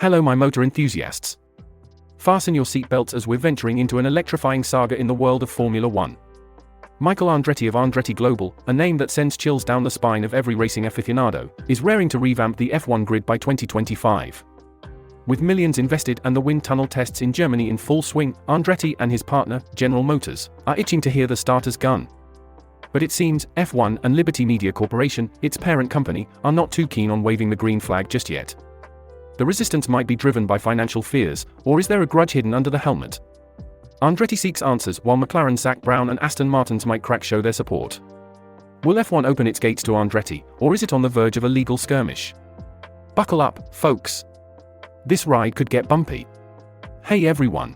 Hello my motor enthusiasts. Fasten your seatbelts as we're venturing into an electrifying saga in the world of Formula One. Michael Andretti of Andretti Global, a name that sends chills down the spine of every racing aficionado, is raring to revamp the F1 grid by 2025. With millions invested and the wind tunnel tests in Germany in full swing, Andretti and his partner, General Motors, are itching to hear the starter's gun. But it seems, F1 and Liberty Media Corporation, its parent company, are not too keen on waving the green flag just yet. The resistance might be driven by financial fears, or is there a grudge hidden under the helmet? Andretti seeks answers while McLaren's Zach Brown and Aston Martin's Mike Crack show their support. Will F1 open its gates to Andretti, or is it on the verge of a legal skirmish? Buckle up, folks. This ride could get bumpy. Hey everyone.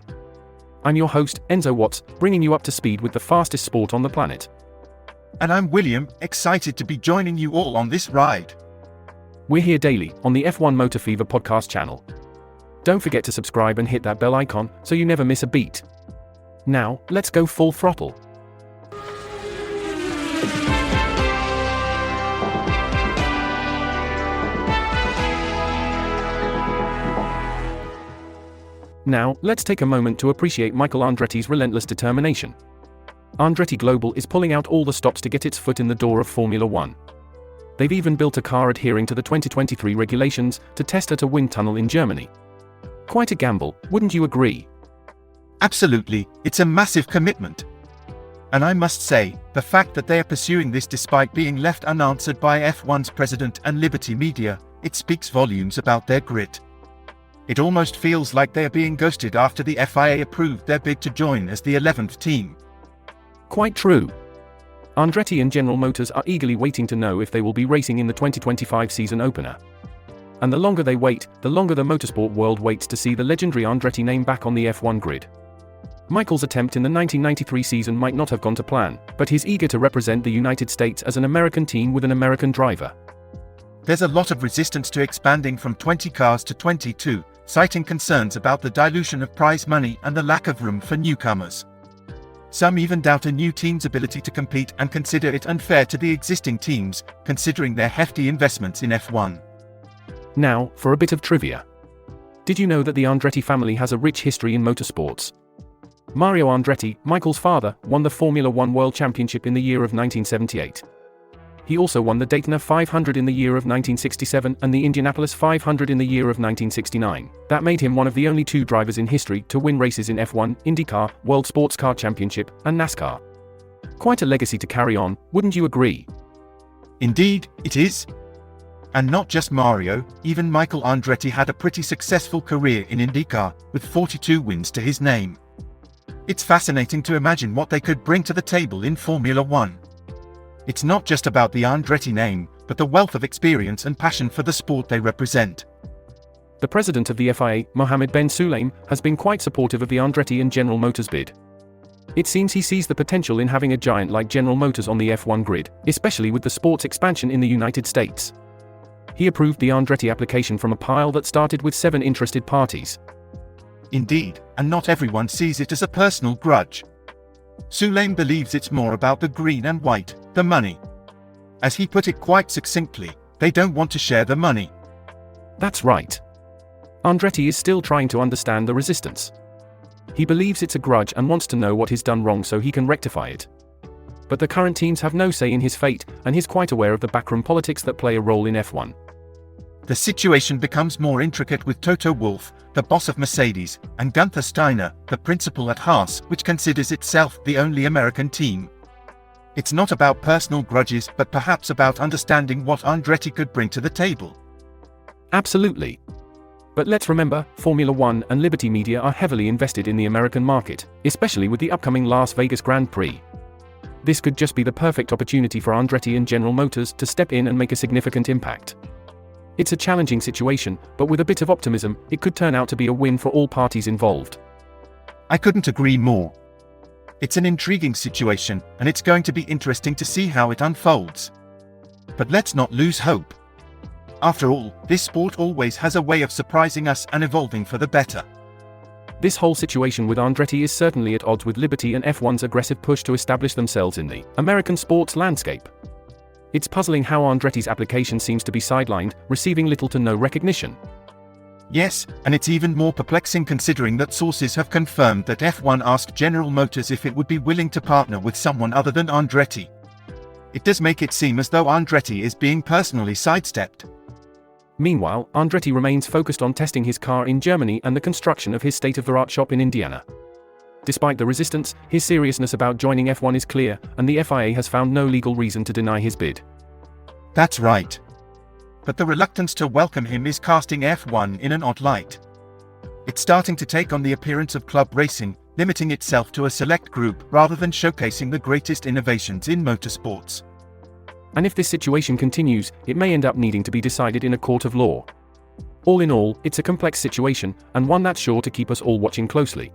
I'm your host, Enzo Watts, bringing you up to speed with the fastest sport on the planet. And I'm William, excited to be joining you all on this ride. We're here daily, on the F1 Motor Fever podcast channel. Don't forget to subscribe and hit that bell icon, so you never miss a beat. Now, let's go full throttle. Now, let's take a moment to appreciate Michael Andretti's relentless determination. Andretti Global is pulling out all the stops to get its foot in the door of Formula One. They've even built a car adhering to the 2023 regulations to test at a wind tunnel in Germany. Quite a gamble, wouldn't you agree? Absolutely, it's a massive commitment. And I must say, the fact that they are pursuing this despite being left unanswered by F1's president and Liberty Media, it speaks volumes about their grit. It almost feels like they are being ghosted after the FIA approved their bid to join as the 11th team. Quite true. Andretti and General Motors are eagerly waiting to know if they will be racing in the 2025 season opener. And the longer they wait, the longer the motorsport world waits to see the legendary Andretti name back on the F1 grid. Michael's attempt in the 1993 season might not have gone to plan, but he's eager to represent the United States as an American team with an American driver. There's a lot of resistance to expanding from 20 cars to 22, citing concerns about the dilution of prize money and the lack of room for newcomers. Some even doubt a new team's ability to compete and consider it unfair to the existing teams, considering their hefty investments in F1. Now, for a bit of trivia. Did you know that the Andretti family has a rich history in motorsports? Mario Andretti, Michael's father, won the Formula One World Championship in the year of 1978. He also won the Daytona 500 in the year of 1967 and the Indianapolis 500 in the year of 1969. That made him one of the only two drivers in history to win races in F1, IndyCar, World Sports Car Championship, and NASCAR. Quite a legacy to carry on, wouldn't you agree? Indeed, it is. And not just Mario, even Michael Andretti had a pretty successful career in IndyCar, with 42 wins to his name. It's fascinating to imagine what they could bring to the table in Formula One. It's not just about the Andretti name, but the wealth of experience and passion for the sport they represent. The president of the FIA, Mohammed Ben Sulayem, has been quite supportive of the Andretti and General Motors bid. It seems he sees the potential in having a giant like General Motors on the F1 grid, especially with the sport's expansion in the United States. He approved the Andretti application from a pile that started with 7 interested parties. Indeed, and not everyone sees it as a personal grudge. Sulayem believes it's more about the green and white, the money. As he put it quite succinctly, they don't want to share the money. That's right. Andretti is still trying to understand the resistance. He believes it's a grudge and wants to know what he's done wrong so he can rectify it. But the current teams have no say in his fate, and he's quite aware of the backroom politics that play a role in F1. The situation becomes more intricate with Toto Wolff, the boss of Mercedes, and Gunther Steiner, the principal at Haas, which considers itself the only American team. It's not about personal grudges but perhaps about understanding what Andretti could bring to the table. Absolutely. But let's remember, Formula One and Liberty Media are heavily invested in the American market, especially with the upcoming Las Vegas Grand Prix. This could just be the perfect opportunity for Andretti and General Motors to step in and make a significant impact. It's a challenging situation, but with a bit of optimism, it could turn out to be a win for all parties involved. I couldn't agree more. It's an intriguing situation, and it's going to be interesting to see how it unfolds. But let's not lose hope. After all, this sport always has a way of surprising us and evolving for the better. This whole situation with Andretti is certainly at odds with Liberty and F1's aggressive push to establish themselves in the American sports landscape. It's puzzling how Andretti's application seems to be sidelined, receiving little to no recognition. Yes, and it's even more perplexing considering that sources have confirmed that F1 asked General Motors if it would be willing to partner with someone other than Andretti. It does make it seem as though Andretti is being personally sidestepped. Meanwhile, Andretti remains focused on testing his car in Germany and the construction of his state-of-the-art shop in Indiana. Despite the resistance, his seriousness about joining F1 is clear, and the FIA has found no legal reason to deny his bid. That's right. But the reluctance to welcome him is casting F1 in an odd light. It's starting to take on the appearance of club racing, limiting itself to a select group rather than showcasing the greatest innovations in motorsports. And if this situation continues, it may end up needing to be decided in a court of law. All in all, it's a complex situation, and one that's sure to keep us all watching closely.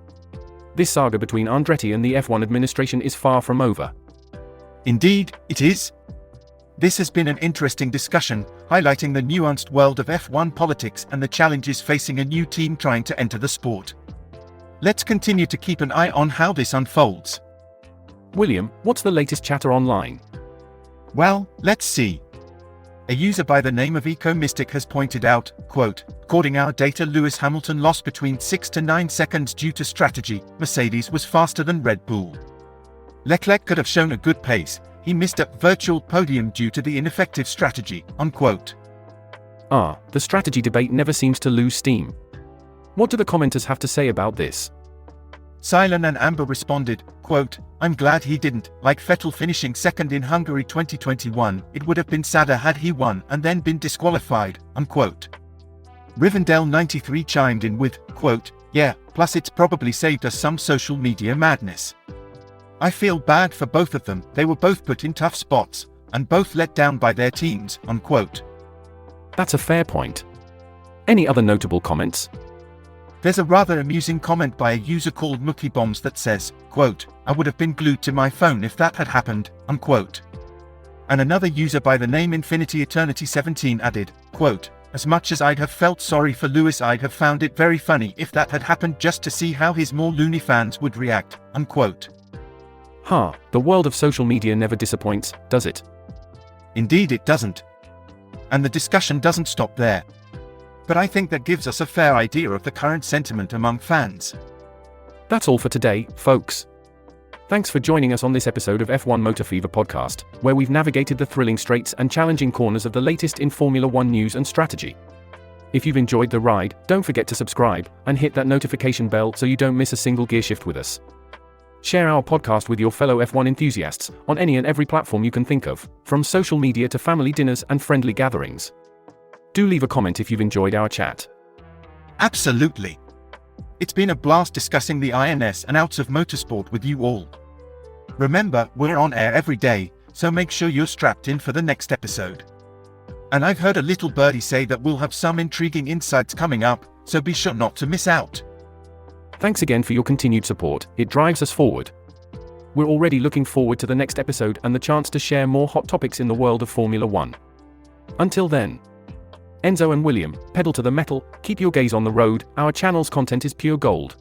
This saga between Andretti and the F1 administration is far from over. Indeed, it is. This has been an interesting discussion, highlighting the nuanced world of F1 politics and the challenges facing a new team trying to enter the sport. Let's continue to keep an eye on how this unfolds. William, what's the latest chatter online? Well, let's see. A user by the name of EcoMystic has pointed out, quote, "According our data, Lewis Hamilton lost between 6 to 9 seconds due to strategy. Mercedes was faster than Red Bull. Leclerc could have shown a good pace. He missed a virtual podium due to the ineffective strategy," unquote. The strategy debate never seems to lose steam. What do the commenters have to say about this? Silen and Amber responded, quote, "I'm glad he didn't. Like Vettel finishing second in Hungary 2021, it would have been sadder had he won and then been disqualified," unquote. Rivendell 93 chimed in with, quote, "Yeah, plus it's probably saved us some social media madness. I feel bad for both of them. They were both put in tough spots, and both let down by their teams," unquote. That's a fair point. Any other notable comments? There's a rather amusing comment by a user called Mookie Bombs that says, quote, "I would have been glued to my phone if that had happened," unquote. And another user by the name Infinity Eternity 17 added, quote, "As much as I'd have felt sorry for Lewis, I'd have found it very funny if that had happened just to see how his more loony fans would react," unquote. The world of social media never disappoints, does it? Indeed it doesn't. And the discussion doesn't stop there. But I think that gives us a fair idea of the current sentiment among fans. That's all for today, folks. Thanks for joining us on this episode of F1 Motor Fever podcast, where we've navigated the thrilling straights and challenging corners of the latest in Formula One news and strategy. If you've enjoyed the ride, don't forget to subscribe and hit that notification bell so you don't miss a single gear shift with us. Share our podcast with your fellow F1 enthusiasts on any and every platform you can think of, from social media to family dinners and friendly gatherings. Do leave a comment if you've enjoyed our chat. Absolutely. It's been a blast discussing the ins and outs of motorsport with you all. Remember, we're on air every day, so make sure you're strapped in for the next episode. And I've heard a little birdie say that we'll have some intriguing insights coming up, so be sure not to miss out. Thanks again for your continued support, it drives us forward. We're already looking forward to the next episode and the chance to share more hot topics in the world of Formula One. Until then, Enzo and William, pedal to the metal, keep your gaze on the road, our channel's content is pure gold.